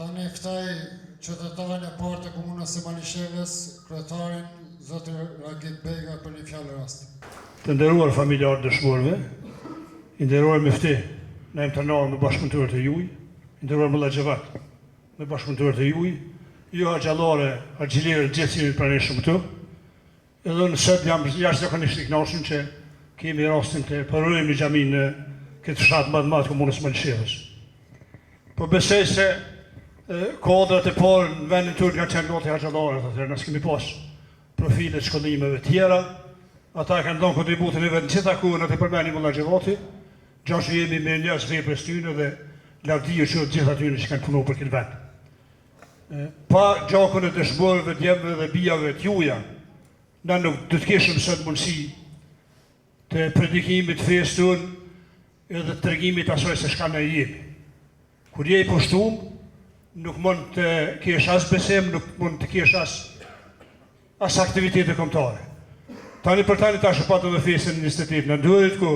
Tani ftaj qytetarin e parë të komunës së Malishevës, kryetarin Zoti Ragip Bega për një fjalë rasti. Të nderuar familjarë dëshmorëve, i nderuar mefti, na imtanar me bashkëpunëtorët e juaj, i nderuar mullaxhevat me bashkëpunëtorët e juaj, ju haxhallare, haxhilierë gjithë jeni pranishëm këtu. Edhe në sot jam jashtëzakonisht i kënaqur që kemi rastin të përrojmë në xhamin në këtë fshat më të madh të komunës së Malishevës. Po besoj se kodrat e parë në vendin tonë kanë qenë gati haxhallarët, atëherë ne kemi pas profile të shkollimeve tjera, ata kanë dhënë kontributin e vetë në gjitha kohën atë përmeni mullaxhevati, gjashtë jemi me njerëz vepër stynë dhe lavdije që gjithë atyre që kanë punuar për këtë vend. Pa gjakun e dëshmorëve, djemve dhe bijave të juaja, na nuk do të kishim sot mundësi të predikimit të fesë tonë edhe të tregimit asaj se çka ne jemi. Kur je i poshtuar, nuk mund të kesh as besim, nuk mund të kesh as aktivitete kombëtare. Tani për tani tash patë dhe festën 28, në duhet ku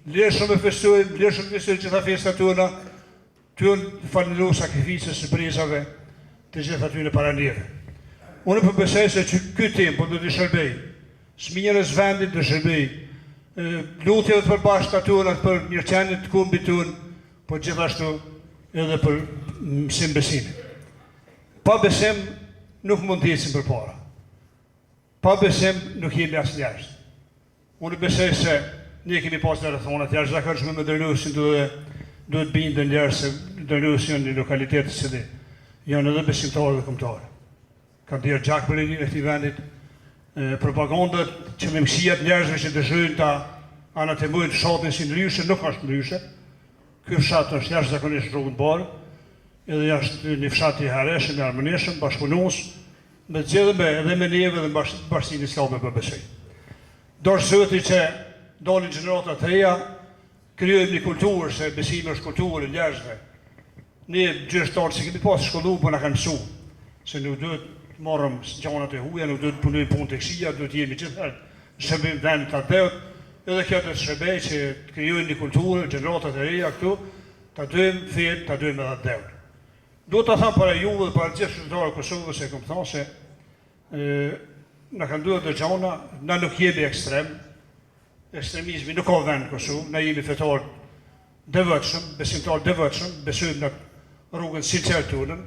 lëshëm e festojmë, lëshëm të festojmë gjitha festat tona, tynë falenderu sakrificës së brezave të gjitha tyne para neve. Unë përbesoj se që këtë tempo do të shërbej, smirës vendit të shërbej, lutjeve të përbashkëta tona për mirëqenit të kumbit tonë, po gjithashtu edhe për mësim besimin. Pa besim nuk mund të ecim përpara. Pa besim nuk jemi as njerëz. Unë besoj se ne kemi pas në rrethonat jashtëzakonshme me dërnuesin duhet bindën njerëz se dërnuesin në lokalitetet që janë edhe besimtarë dhe kombëtarë. Kanë dhënë gjak për e këtij vendit, propagandat që me mësijat njerëzve që dëshirojnë ta anatemojnë fshatin si ndryshe, nuk është ndryshe. Ky fshat është jashtëzakonisht rrugën barë, edhe jashtë një fshat i hereshëm, i armonishëm, bashkëpunues, me gjithë edhe me neve dhe bashkësinë islame për besoj. Dorë Zoti që dalin gjenerata të reja, krijojmë një kulturë, se besimi është kulturë e njerëzve. Ne gjyqtarë që kemi pas shkollu, po na kanë mësu, se nuk duhet të marrëm gjanat e huaja, nuk duhet të punojmë punë të këqija, duhet jemi gjithëherë shërbim vendit të Allahut. Edhe kjo të shërbej që të krijojnë një kulturë, gjeneratat e reja këtu, ta dojmë fenë, ta dojmë edhe Allahun. Duhet ta them para juve dhe para gjithë qytetarëve të Kosovës, se kam thënë se na kanë duhet të gjana, na nuk jemi ekstrem, ekstremizmi nuk ka vend në Kosovë, na jemi fetar devotshëm, besimtar devotshëm, besojmë në rrugën sinqert tonë.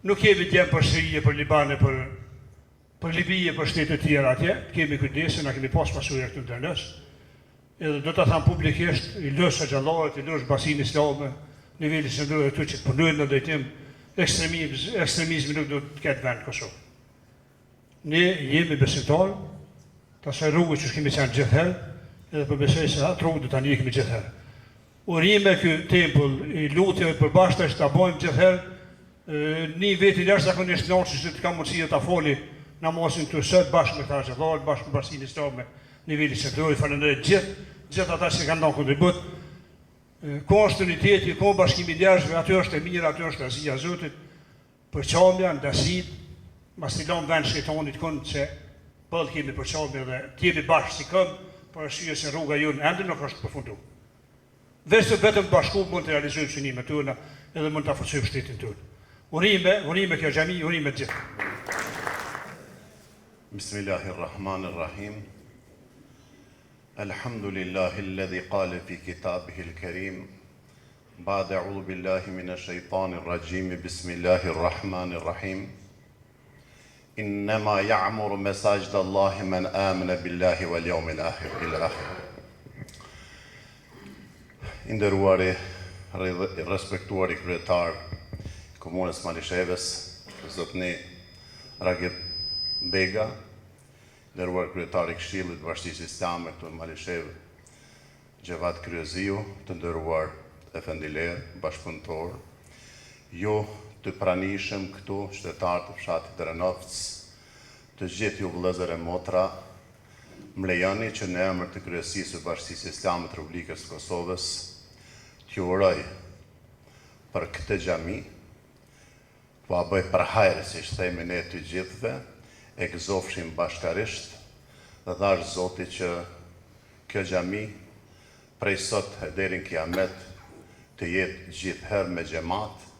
Nuk jemi djem për Sirije, për Libane, për Libije, për shtete të tjera atje, kemi kujdesin, na kemi pas pasurinë këtu ndërnës. Edhe do ta them publikisht, i lësh xhallarët, i lësh basinë islame, niveli që ndërë të që të punojnë në drejtim ekstremizmi nuk do të ketë vend në Kosovë. Ne jemi besimtarë, të asaj rrugë që kemi qenë gjithëherë, edhe përbesoj se atë rrugë do ta ndjekim gjithëherë. Urime ky tempull i lutjeve të përbashkëta që ta bëjmë gjithëherë, një veti jashtëzakonisht kënaqur që të ka mundësi ta foli namazin këtu sot bashkë me këta xhallarë, bashkë me bashkinë islame, niveli që ndërë, falenderoj gjithë ata që kanë dhënë kontribut. Kontinuiteti, bashkimi i njerëzve, aty është e mirë, aty është azia e Zotit, përçamja, ndasit, mas t'i lëmë vend shejtanit kënd që bëllë kemi përçamje dhe t'jemi bashkë si këmbë, për arsye se rruga jonë ende nuk është përfunduar. Vetëm bashku mund të realizojmë synimet tona edhe mund ta forcojmë shtetin tonë. Urime kjo xhami, urime të gjithë. Bismillahirrahmanirrahim. Alhamdulillahi alladhi qala fi kitabihil karim ba'da a'udhu billahi minash shaitanir rajim bismillahir rahmanir rahim إنما يعمر مساجد الله من آمن بالله واليوم الآخر إلى آخر. Nderuari, respektuari kryetar i Komunës Malishevës, zotni Ragib Bega, nderuar kryetar i Këshillit të Bashkisë Islame këtu në Malishevë, Gjevat Kryeziu, të nderuar efendiler, bashkëpunëtor, ju të pranishëm këtu, qytetarë të fshatit Renovc, të gjithë ju vëllezër e motra, më lejoni që në emër të Kryesisë së Bashkisë Islame të Republikës së Kosovës t'ju uroj për këtë xhami, po a bëj për hajrë, si themi ne të gjithëve, e gëzofshim bashkarisht, dhe thash Zoti që kjo xhami prej sot e deri në kiamet të jetë gjithëherë me xhamat,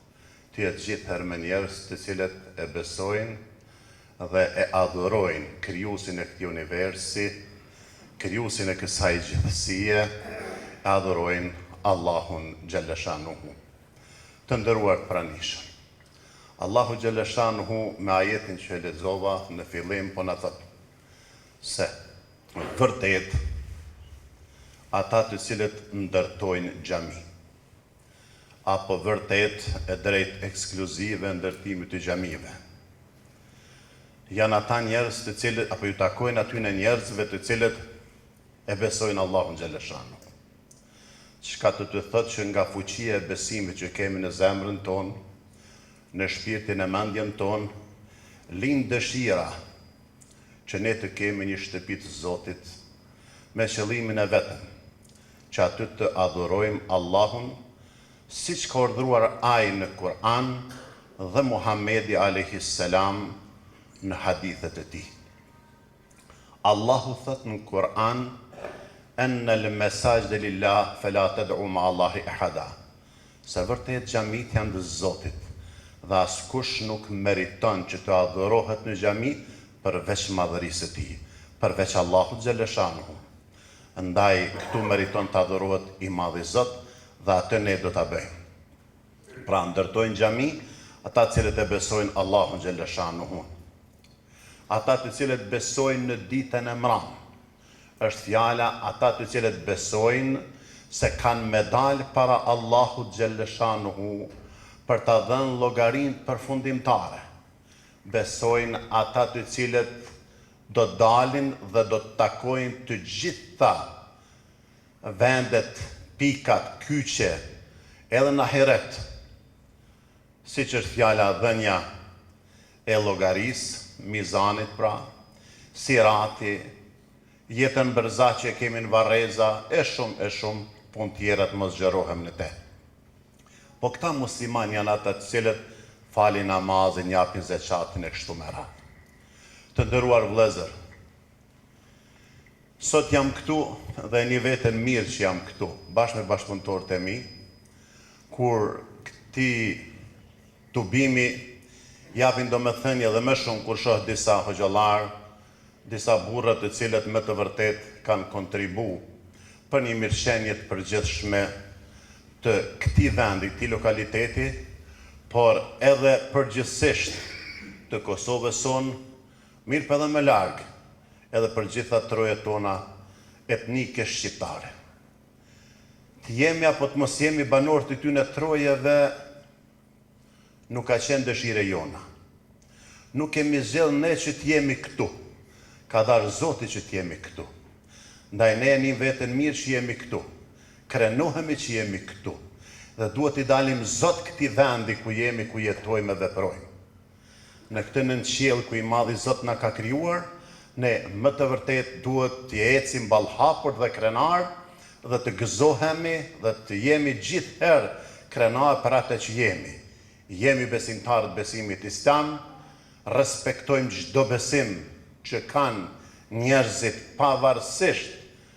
të jetë gjithëherë me njerëz të cilët e besojnë dhe e adhurojnë krijuesin e këtij universi, krijuesin e kësaj gjithësie, e adhurojnë Allahun Gjellëshanuhu. Të nderuar pranishëm. Allahu Gjellëshanuhu me ajetin që e lexova në fillim po na thotë se vërtet ata të cilët ndërtojnë xhami, apo vërtet e drejt ekskluzive ndërtimit të xhamive, janë ata njerëz të cilët, apo ju takojnë atyne njerëzve të cilët e besojnë Allahun Gjellëshanuhu. Çka të thotë që nga fuqia e besimit që kemi në zemrën tonë, në shpirtin e mendjen tonë, lind dëshira që ne të kemi një shtëpi të Zotit me qëllimin e vetëm që aty të adhurojmë Allahun siç ka urdhëruar ai në Kur'an dhe Muhamedi alayhis salam në hadithet e tij. Allahu thot në Kur'an: "Anna al-masajida lillah fala tad'u ma'a Allahi ahada." Se vërtet xhamit janë të Zotit dhe askush nuk meriton që të adhurohet në xhami përveç madhërisë së tij, përveç Allahut Gjellëshanuhu. Ndaj këtu meriton të adhurohet i madhi Zot dhe atë ne do ta bëjmë. Pra ndërtojnë xhami ata të cilët e besojnë Allahun Gjellëshanuhu. Ata të cilët besojnë në ditën e mram. Është fjala ata të cilët besojnë se kanë medal para Allahut Gjellëshanuhu për ta dhënë llogarinë përfundimtare. Besojnë ata të cilët do dalin dhe do të takojnë të gjitha vendet, pikat, kyçe, edhe në ahiret, siç është fjala dhënia e llogarisë, mizanit pra, sirati, jetën bërza që kemi në Varreza, e shumë pun tjera të mos xherohem në te. Po këta musliman janë ata të cilët falin namazin, japin zeqatin e kështu me radhë. Të nderuar vëllezër, sot jam këtu dhe një veten mirë që jam këtu, bashkë me bashkëpunëtorët e mi, kur këti tubimi japin domethënie dhe më shumë kur shoh disa hoxhallar, disa burra të cilët me të vërtet kanë kontribu për një mirëqenie të përgjithshme të këtij vendi, këtij lokaliteti, por edhe përgjithsisht të Kosovës sonë, mirë për edhe më larg, edhe për gjitha trojet tona etnike shqiptare. Të jemi apo të mos jemi banor të tyne trojeve nuk ka qenë dëshire jona. Nuk kemi zgjedhur ne që të jemi këtu. Ka darë Zoti që të jemi këtu. Ndaj ne një veten mirë që jemi këtu. Krenohemi që jemi këtu. Dhe duhet i dalim Zot këtij vendi ku jemi, ku jetojmë dhe veprojmë. Në këtë nënqiell ku i madhi Zot na ka krijuar, ne më të vërtet duhet të ecim ballhapur dhe krenar dhe të gëzohemi dhe të jemi gjithherë krenar për atë që jemi. Jemi besimtarët besimit islam, respektojmë çdo besim që kanë njerëzit pavarësisht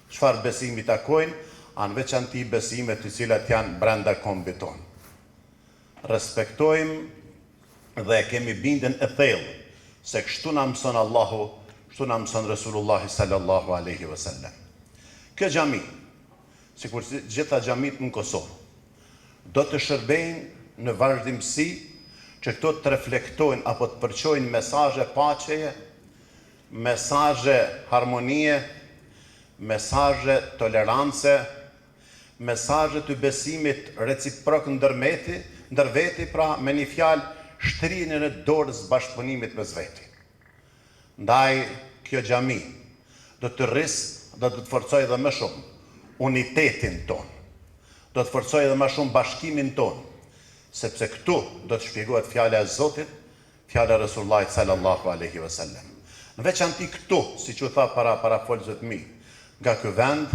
çfarë besimi takojnë, anë veçanti besimet të cilat janë brenda kombit tonë. Respektojmë dhe kemi bindjen e thellë se kështu na mëson Allahu, kështu na mëson Resulullah sallallahu alaihi wasallam. Kjo xhami, sikur gjitha xhamit në Kosovë, do të shërbejnë në vazhdimsi që këto të reflektojnë apo të përqojnë mesazhe paqeje, mesazhe harmonie, mesazhe tolerance, mesazhe të besimit reciprok ndër veti, pra me një fjalë shtrinin e dorës bashkëpunimit mes veti. Ndaj kjo xhami do të do të forcoj edhe më shumë unitetin ton, do të forcoj edhe më shumë bashkimin ton, sepse këtu do të shpjegohet fjala e Zotit, fjala e Resulullah sallallahu alaihi wasallam. Në veçanti këtu, siç u tha para folësve të mi, nga ky vend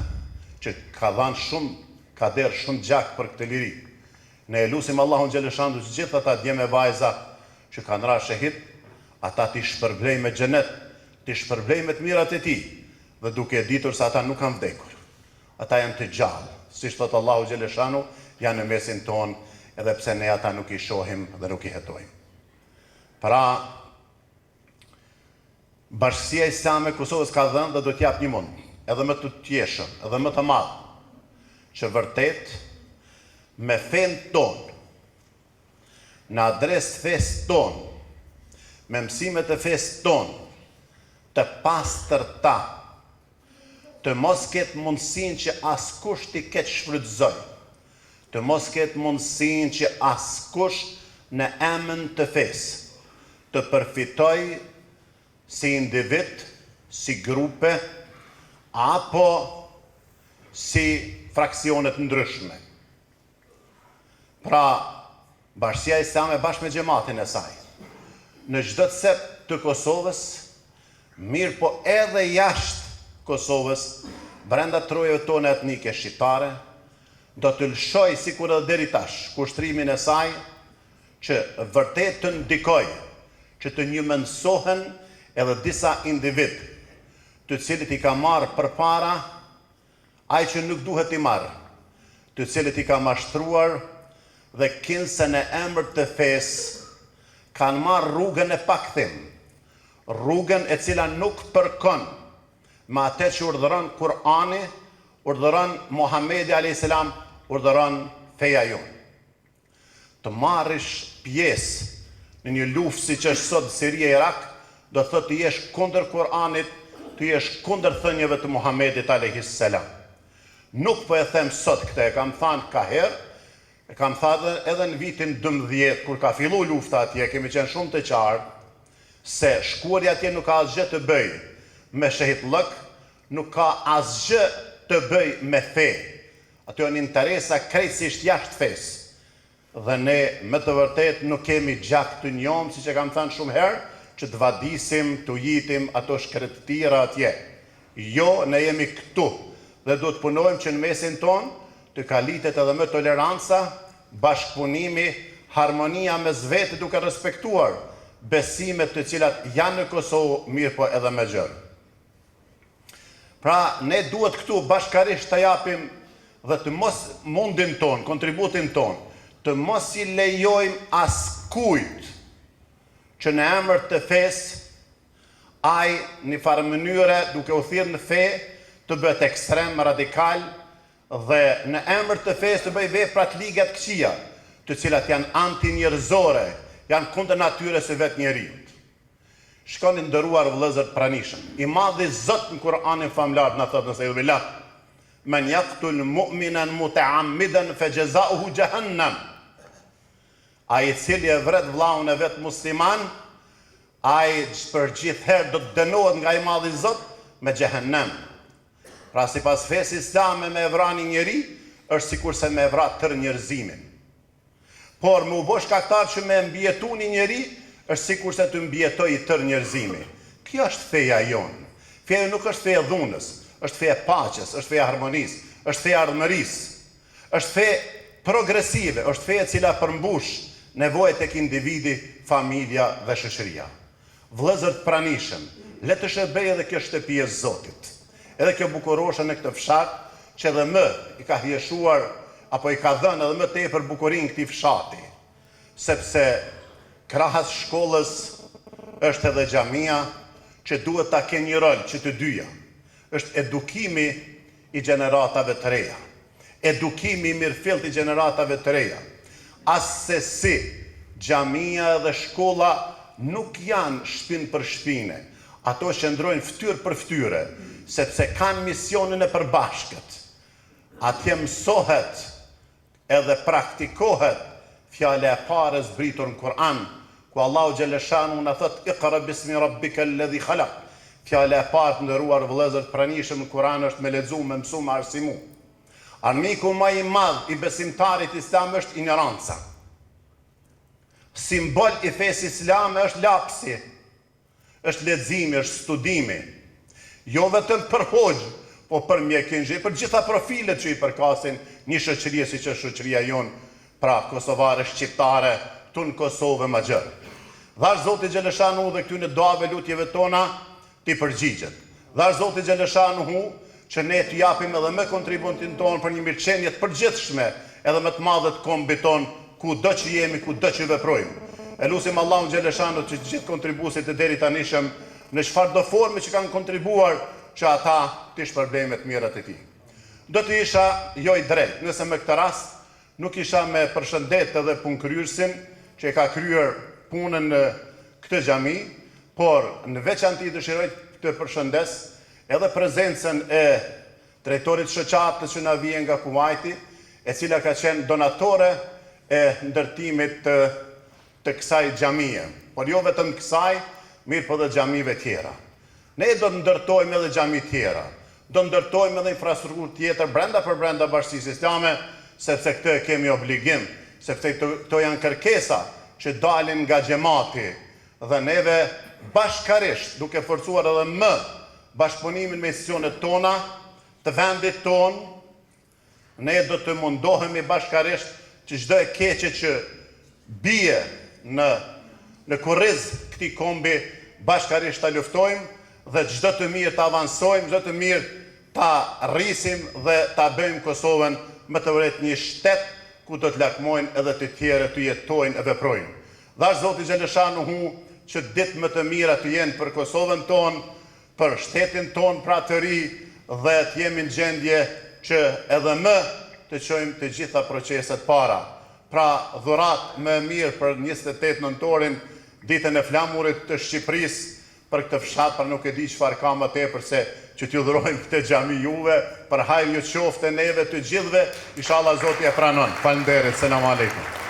që ka dhënë shumë gjak për këtë liri. Ne lutim Allahun xhaleshandu të gjithë ata djemë vajza që kanë ra shahid, ata ti shpërblej me xhenet, ti shpërblej me të mirat e tij, dhe duke ditur se ata nuk kanë vdekur. Ata janë të gjallë, siç thot Allahu xhaleshandu, janë në mesin ton, edhe pse ne ata nuk i shohim dhe nuk i hetojmë. Pra, Bashkësia Islame e Kosovës ka dhënë dhe do t'jap një mund, edhe më të tjeshëm, edhe më të madh, që vërtet me fen ton, në adres fesë ton, me mësimet e fesë ton, të pastërta, të mos ketë mundësin që askush t'i ketë shfrytëzoj, të mos ketë mundësin që askush në emën të fesë, të përfitoj si individ, si grupe, apo si fraksionet ndryshme. Pra, Bashkësia Islame bashkë me xhamatin e saj, në çdo cep të Kosovës, mirë po edhe jashtë Kosovës, brenda trojeve tona etnike shqiptare, do të lëshoj sikur edhe deri tash kushtrimin e saj që vërtet të ndikoj që të njëmënsohen edhe disa individ të cilit i ka marrë përpara ai që nuk duhet i marrë, të cilit i ka mashtruar dhe kinse në emër të fesë kanë marrë rrugën e pakthim, rrugën e cila nuk përkon me atë që urdhëron Kur'ani, urdhëron Muhamedi a.s. urdhëron feja jonë. Të marrish pjesë në një luftë siç është sot Siria e Irak, do thotë të jesh kundër Kur'anit, të jesh kundër thënieve të Muhamedit a.s. Nuk po e them sot këtë, e kam thënë ka herë, e kam thënë edhe në vitin 12, kur ka fillu lufta atje, kemi qenë shumë të qartë, se shkuarja atje nuk ka asgjë të bëj me shehitllëk, nuk ka asgjë të bëj me fe. Ato janë interesa krejtësisht jashtë fesë. Dhe ne me të vërtet nuk kemi gjak të njohëm, siç e kam thënë shumë herë, që të vadisim, të jitim ato shkretëtira atje. Jo, ne jemi këtu dhe do të punojmë që në mesin ton të kalitet edhe me toleranca, bashkëpunimi, harmonia mes vetë duke respektuar besimet të cilat janë në Kosovë, mirë po edhe me gjërë. Pra, ne duhet këtu bashkarisht të japim dhe të mos mundin ton, kontributin ton, të mos i lejojmë askujt që në emër të fesë, ai një farë mënyre duke u thirrë në fe, të bëhet ekstrem, radikal, dhe në emër të fesë të bëj veprat ligat këqija, të cilat janë anti-njerëzore, janë kundër natyrës së vetë njeriut. Shkoni nderuar vëllezër të pranishëm, i madhi Zot në Kur'anin famlar na thotë nëse billah, men yaqtul mu'minan muta'ammidan fajaza'uhu jahannam. Ai i cili e vret vllaun e vet musliman, ai për gjithherë do të dënohet nga i madhi Zot me xhehenem. Pra sipas fesë islame me vrani njeri është sikur se me vrat tërë njerëzimin. Por me u bosh shkaktar që me mbjetu një njeri është sikur se të mbjetoj tërë njerëzimi. Kjo është feja jonë. Feja nuk është feja dhunës, është feja paqes, është feja harmonisë, është feja ardhmërisë, është feja progresive, është feja cila përmbush nevojat tek individi, familja dhe shoqëria. Vëllezër të pranishëm, le të shërbej edhe kjo shtëpi e Zotit. Edhe kjo bukuroshe në këtë fshat, që edhe më i ka hjeshuar, apo i ka dhënë edhe më tepër bukurinë këtij fshati, sepse krahas shkollës është edhe xhamia, që duhet ta kenë një rol që të dyja. Është edukimi i gjeneratave të reja, edukimi i mirëfillt i gjeneratave të reja. As se si xhamia dhe shkolla nuk janë shpinë për shpine. Ato qëndrojnë ftyrë për ftyre, sepse kanë misionin e përbashkët. Atje mësohet edhe praktikohet fjale e pare zbritur në Kur'an, ku Allahu Gjeleshanu në thët, Iqra bismi rabbika alladhi khalaq. Fjale e parë të ndëruar vëllezër të pranishëm në Kur'an është me lexu, me mësu, me arsimu. Armiku më i madh i besimtarit islam është ignoranca. Simbol i fesë islame është lapsi, është leximi, është studimi. Jo vetëm për hoxh, po për mjekinxhi, për gjitha profilet që i përkasin një shoqërie siç është shoqëria jonë, pra kosovare, shqiptare, tu në Kosovë më gjërë. Dhash Zoti Gjeleshanu dhe këtyne doave lutjeve tona t'i përgjigjet. Dhash Zoti Gjeleshanu që ne t'u japim edhe me kontributin tonë për një mirëqenie të përgjithshme, edhe me të madhe të kombit tonë, ku do që jemi, ku do që veprojmë. E lusim Allahun Gjeleshanu që gjithë kontribuesit e deri tanishëm në çfarë do forme që kanë kontribuar që ata t'i shpërblejnë të mirat e tij. Do të isha jo i drejt, nëse me këtë rast nuk isha me përshëndet edhe punëkryersin që e ka kryer punën në këtë xhami, por në veçantë dëshiroj të përshëndes edhe prezencën e drejtorit shoqatës që na vjen nga Kuvaiti, e cila ka qenë donatore e ndërtimit të kësaj xhamie. Por jo vetëm kësaj, mirë po dhe xhamive tjera. Ne do të ndërtojmë edhe xhami tjera. Do ndërtojmë edhe infrastrukturë tjetër brenda për brenda Bashkisë Islame, sepse këtë e kemi obligim, sepse këto janë kërkesa që dalin nga xhamati dhe neve bashkarisht, duke forcuar edhe më bashkëpunimin me institucionet tona, të vendit ton, ne do të mundohemi bashkarisht që çdo e keqe që bie në kurriz këtij kombi bashkarisht ta luftojmë dhe çdo të mirë ta avansojmë, çdo të mirë ta rrisim dhe ta bëjmë Kosovën më të vërtet një shtet ku do të lakmojnë edhe të tjerë të jetojnë e veprojnë. Dhash Zoti Gjeleshanu që ditë më të mira të jenë për Kosovën tonë, për shtetin tonë pra të ri dhe të jemi në gjendje që edhe më të çojmë të gjitha proceset para. Pra dhurat më mirë për 28 nëntorin, ditën e flamurit të Shqipërisë, për këtë fshat, për nuk e di çfarë ka më tepër se që t'ju dhurojmë këtë xhami juve, për hajër ju qoftë neve të gjithëve, inshallah Zoti e pranon. Faleminderit, selam aleikum.